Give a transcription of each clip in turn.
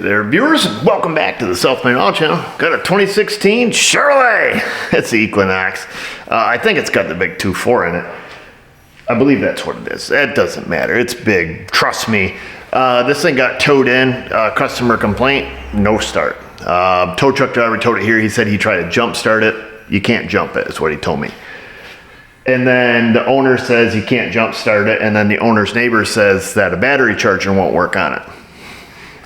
there, viewers. Welcome back to the Self-Made Auto Channel. Got a 2016 Chevrolet. It's the Equinox. I think it's got the big 2.4 in it. I believe that's what it is. It doesn't matter. It's big. Trust me. This thing got towed in. Customer complaint. No start. Tow truck driver towed it here. He said he tried to jump start it. You can't jump it, is what he told me. And then the owner says you can't jump start it. And then the owner's neighbor says that a battery charger won't work on it.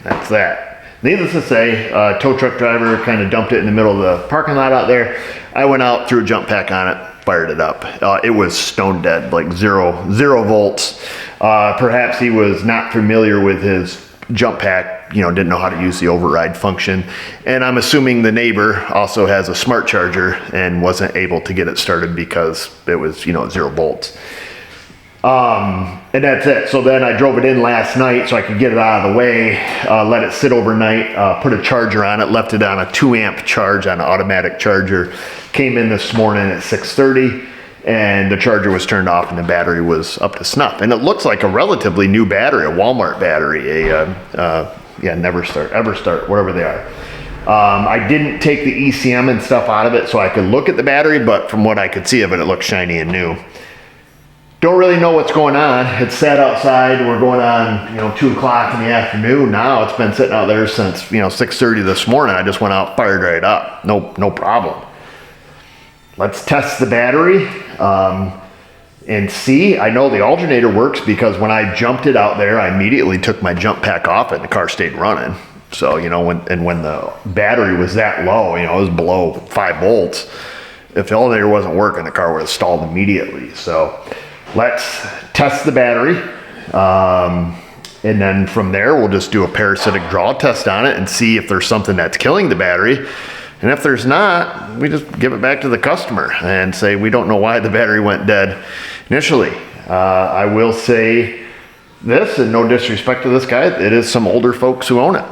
That's that. Needless to say, tow truck driver kind of dumped it in the middle of the parking lot out there. I went out, threw a jump pack on it, fired it up. It was stone dead, like zero volts. Perhaps he was not familiar with his jump pack, didn't know how to use the override function. And I'm assuming the neighbor also has a smart charger and wasn't able to get it started because it was, 0 volts. And that's it. So then I drove it in last night so I could get it out of the way, let it sit overnight, put a charger on it, left it on a 2 amp charge on an automatic charger. Came in this morning at 6:30 and the charger was turned off and the battery was up to snuff. And it looks like a relatively new battery, a Walmart battery, Never Start, Ever Start, whatever they are. I didn't take the ECM and stuff out of it so I could look at the battery, but from what I could see of it, it looks shiny and new. Don't really know what's going on. It's sat outside. We're going on, 2 o'clock in the afternoon. Now it's been sitting out there since, 6:30 this morning. I just went out, fired right up. No problem. Let's test the battery and see. I know the alternator works because when I jumped it out there, I immediately took my jump pack off it and the car stayed running. So, when the battery was that low, it was below 5 volts. If the alternator wasn't working, the car would have stalled immediately. So let's test the battery. And then from there, we'll just do a parasitic draw test on it and see if there's something that's killing the battery. And if there's not, we just give it back to the customer and say, we don't know why the battery went dead initially. I will say this, and no disrespect to this guy, it is some older folks who own it.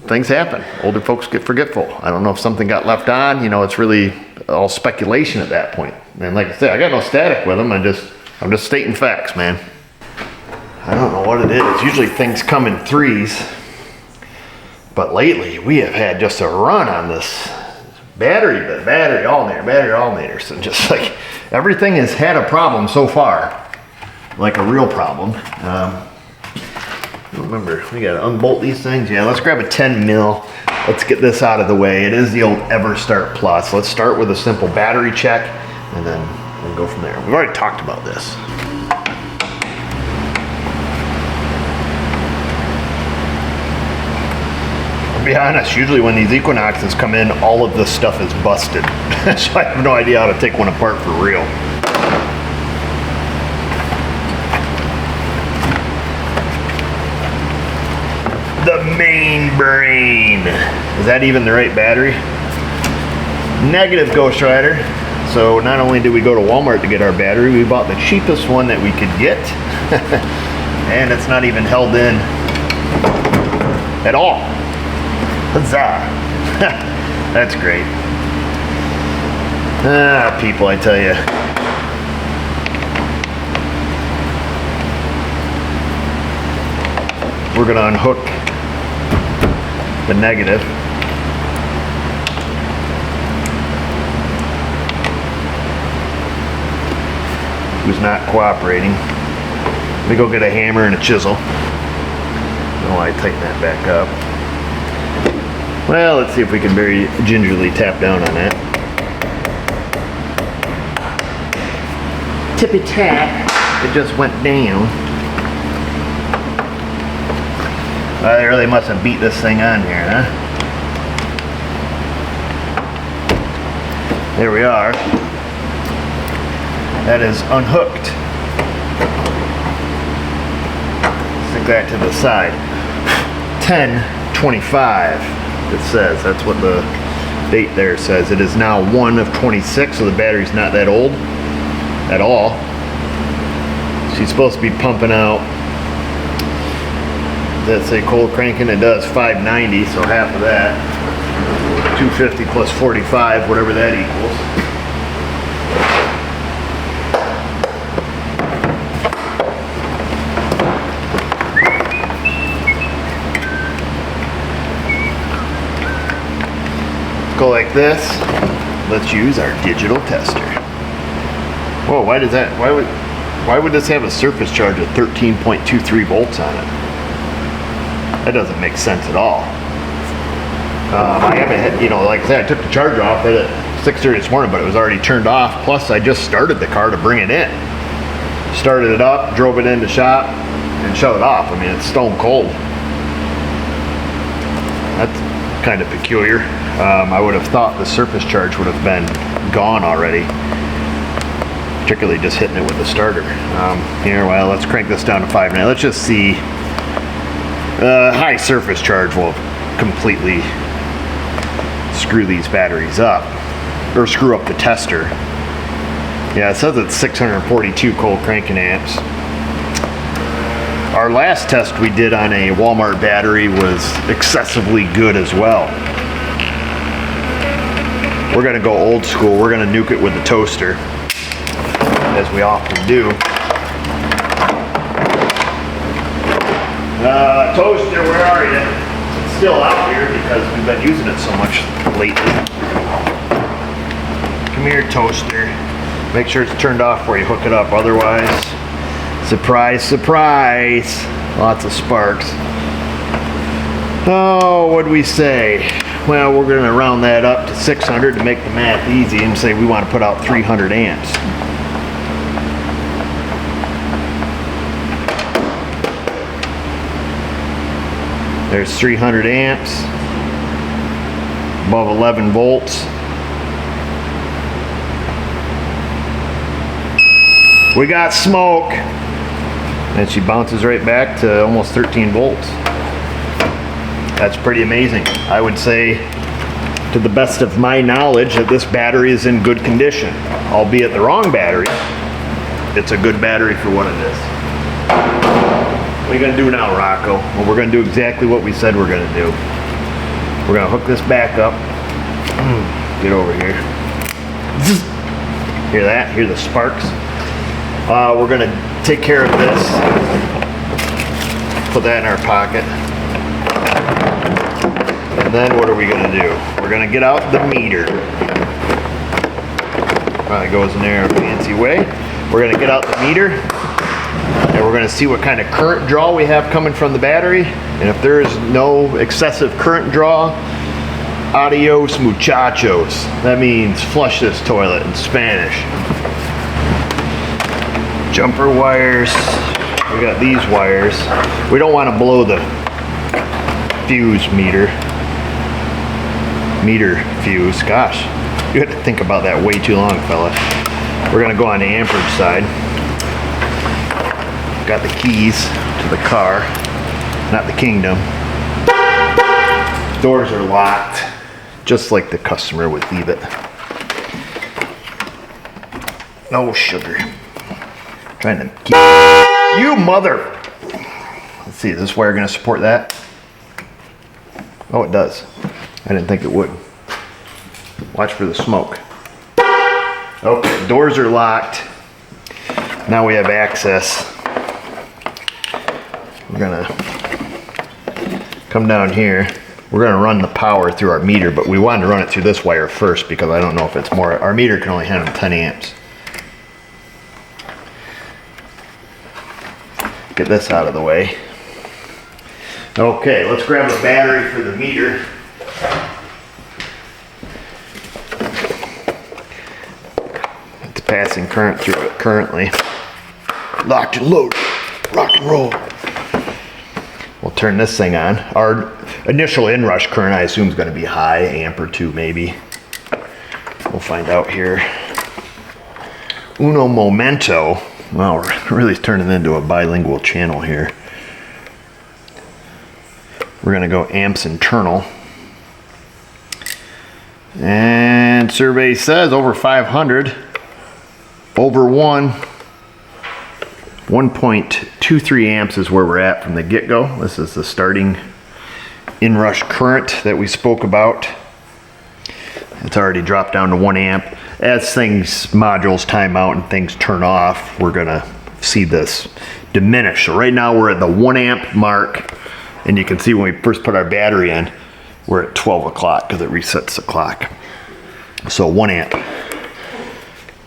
Things happen. Older folks get forgetful. I don't know if something got left on. It's really all speculation at that point. And like I said, I got no static with them. I'm just stating facts, man. I don't know what it is. Usually things come in threes. But lately, we have had just a run on this battery alternators. And just like everything has had a problem so far. Like a real problem. Remember, we gotta unbolt these things. Yeah, let's grab a 10 mil. Let's get this out of the way. It is the old EverStart Plus. Let's start with a simple battery check and then we'll go from there. We've already talked about this. To be honest, usually when these Equinoxes come in, all of this stuff is busted. So I have no idea how to take one apart for real. The main brain. Is that even the right battery? Negative, Ghost Rider. So not only did we go to Walmart to get our battery, we bought the cheapest one that we could get. And it's not even held in at all. Huzzah. That's great. People, I tell you. We're gonna unhook the negative. Who's not cooperating. Let me go get a hammer and a chisel. Oh, I tighten that back up. Well, let's see if we can very gingerly tap down on that. Tippy tap. It just went down. They really must have beat this thing on here, huh? There we are. That is unhooked. Stick that to the side. 10/25. It says. That's what the date there says. It is now 1 of 26, so the battery's not that old at all. She's supposed to be pumping out, let's say cold cranking, it does 590, so half of that. 250 plus 45, whatever that equals. this, let's use our digital tester. Whoa, why would this have a surface charge of 13.23 volts on it? That doesn't make sense at all. I haven't had, like I said, I took the charger off at 6:30 this morning, but it was already turned off. Plus, I just started the car to bring it in. Started it up, drove it into shop, and shut it off. I mean, it's stone cold. That's kind of peculiar. I would have thought the surface charge would have been gone already. Particularly just hitting it with the starter. Here, well, let's crank this down to 5 now. Let's just see. High surface charge will completely screw these batteries up, or screw up the tester. Yeah, it says it's 642 cold cranking amps. Our last test we did on a Walmart battery was excessively good as well. We're gonna go old school. We're gonna nuke it with the toaster, as we often do. Toaster, where are you? It's still out here because we've been using it so much lately. Come here, toaster. Make sure it's turned off before you hook it up, otherwise, surprise, surprise, lots of sparks. Oh, what'd we say? Well, we're gonna round that up to 600 to make the math easy and say we want to put out 300 amps. There's 300 amps, above 11 volts. We got smoke, and she bounces right back to almost 13 volts. That's pretty amazing. I would say, to the best of my knowledge, that this battery is in good condition. Albeit the wrong battery, it's a good battery for what it is. What are you gonna do now, Rocco? Well, we're gonna do exactly what we said we're gonna do. We're gonna hook this back up. Get over here. Hear that? Hear the sparks? We're gonna take care of this. Put that in our pocket. And then what are we gonna do? We're gonna get out the meter. Probably goes in there in a fancy way. We're gonna get out the meter. And we're going to see what kind of current draw we have coming from the battery. And if there is no excessive current draw, adios muchachos. That means flush this toilet in Spanish. Jumper wires. We got these wires. We don't want to blow the fuse meter. Meter fuse. Gosh, you had to think about that way too long, fella. We're going to go on the amperage side. Got the keys to the car, not the kingdom. Doors are locked, just like the customer would leave it. No sugar. Trying to keep you mother. Let's see, is this wire gonna support that? Oh, it does. I didn't think it would. Watch for the smoke. Okay, doors are locked. Now we have access. We're gonna come down here. We're gonna run the power through our meter, but we wanted to run it through this wire first because I don't know if it's more. Our meter can only handle 10 amps. Get this out of the way. Okay, let's grab a battery for the meter. It's passing current through it currently. Locked and loaded. Rock and roll. We'll turn this thing on. Our initial inrush current, I assume, is going to be high, amp or two maybe. We'll find out here. Uno momento. Wow, we're really turning into a bilingual channel here. We're going to go amps internal. And survey says over 500. Over 1.23 amps is where we're at from the get-go. This is the starting inrush current that we spoke about. It's already dropped down to 1 amp. As things, modules time out and things turn off, we're gonna see this diminish. So right now we're at the 1 amp mark, and you can see when we first put our battery in, we're at 12 o'clock because it resets the clock. So 1 amp. I'm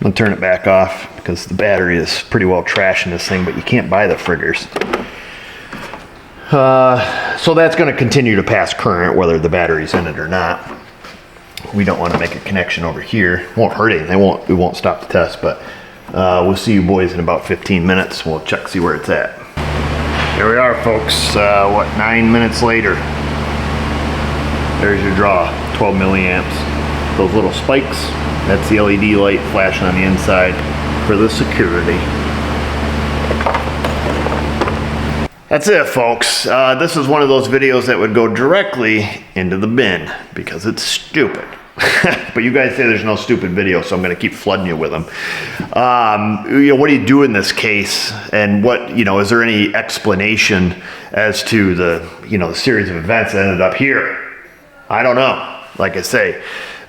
gonna turn it back off because the battery is pretty well trashing this thing, but you can't buy the friggers. So that's gonna continue to pass current whether the battery's in it or not. We don't want to make a connection over here. Won't hurt anything. We won't stop the test, but we'll see you boys in about 15 minutes. We'll check, see where it's at. Here we are, folks. 9 minutes later. There's your draw, 12 milliamps. Those little spikes, that's the LED light flashing on the inside for the security. That's it, folks. This is one of those videos that would go directly into the bin because it's stupid. But you guys say there's no stupid video, so I'm going to keep flooding you with them. What do you do in this case? And what, is there any explanation as to the series of events that ended up here? I don't know. Like I say,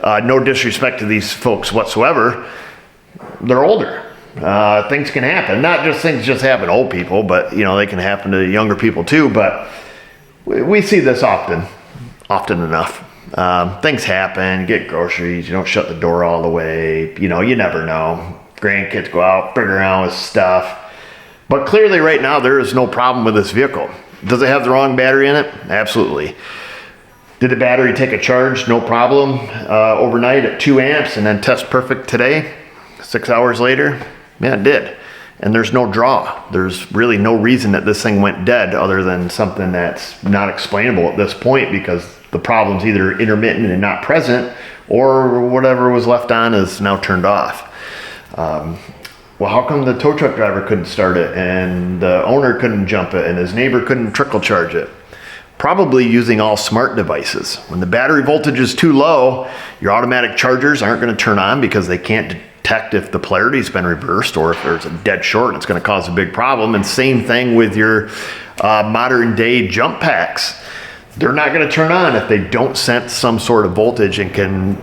no disrespect to these folks whatsoever. They're older. Things can happen. Not just things just happen to old people, but they can happen to younger people too. But we see this often enough. Things happen. You get groceries. You don't shut the door all the way. You never know. Grandkids go out, figure around with stuff. But clearly, right now, there is no problem with this vehicle. Does it have the wrong battery in it? Absolutely. Did the battery take a charge? No problem. Overnight at 2 amps and then test perfect today, 6 hours later? Yeah, it did. And there's no draw. There's really no reason that this thing went dead other than something that's not explainable at this point because the problem's either intermittent and not present or whatever was left on is now turned off. Well, how come the tow truck driver couldn't start it and the owner couldn't jump it and his neighbor couldn't trickle charge it? Probably using all smart devices. When the battery voltage is too low, your automatic chargers aren't going to turn on because they can't detect if the polarity's been reversed or if there's a dead short and it's going to cause a big problem. And same thing with your modern day jump packs. They're not going to turn on if they don't sense some sort of voltage and can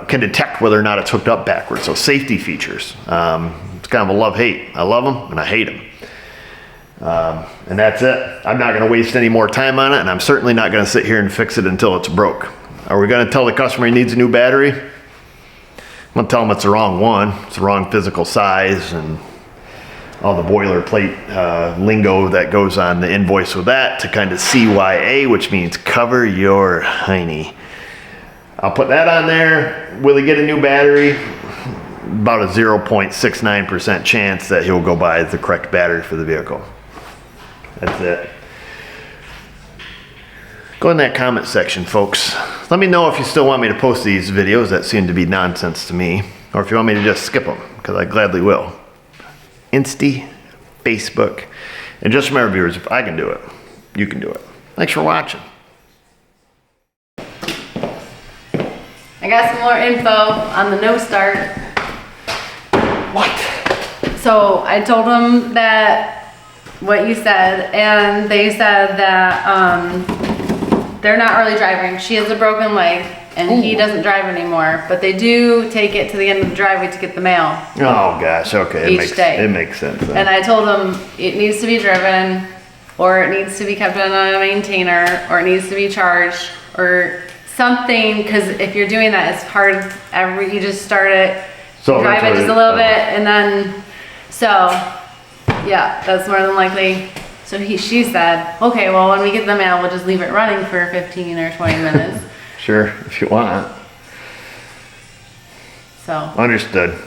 detect whether or not it's hooked up backwards. So safety features. It's kind of a love-hate. I love them and I hate them. And that's it. I'm not going to waste any more time on it, and I'm certainly not going to sit here and fix it until it's broke. Are we going to tell the customer he needs a new battery? I'm going to tell him it's the wrong one. It's the wrong physical size and all the boilerplate lingo that goes on the invoice with that to kind of CYA, which means cover your hiney. I'll put that on there. Will he get a new battery? About a 0.69% chance that he'll go buy the correct battery for the vehicle. That's it. Go in that comment section, folks. Let me know if you still want me to post these videos that seem to be nonsense to me, or if you want me to just skip them, because I gladly will. Insta, Facebook, and just remember, viewers, if I can do it, you can do it. Thanks for watching. I got some more info on the no start. What? So I told them that what you said, and they said that they're not really driving. She has a broken leg, and he doesn't drive anymore. But they do take it to the end of the driveway to get the mail. Oh gosh, okay, Each day. It makes sense. Then. And I told them it needs to be driven, or it needs to be kept on a maintainer, or it needs to be charged, or something. Because if you're doing that, it's hard. You just start it. So drive it just a little bit, and then, yeah, that's more than likely. So she said, okay, well, when we get the mail, we'll just leave it running for 15 or 20 minutes. Sure, if you want. So. Understood.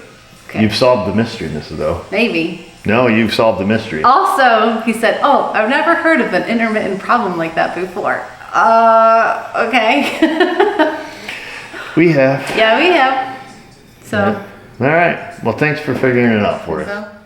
Okay. You've solved the mystery, Mrs. O. Maybe. No, you've solved the mystery. Also, he said, oh, I've never heard of an intermittent problem like that before. Okay. We have. Yeah, we have. So. Yeah. All right. Well, thanks for figuring it out for us.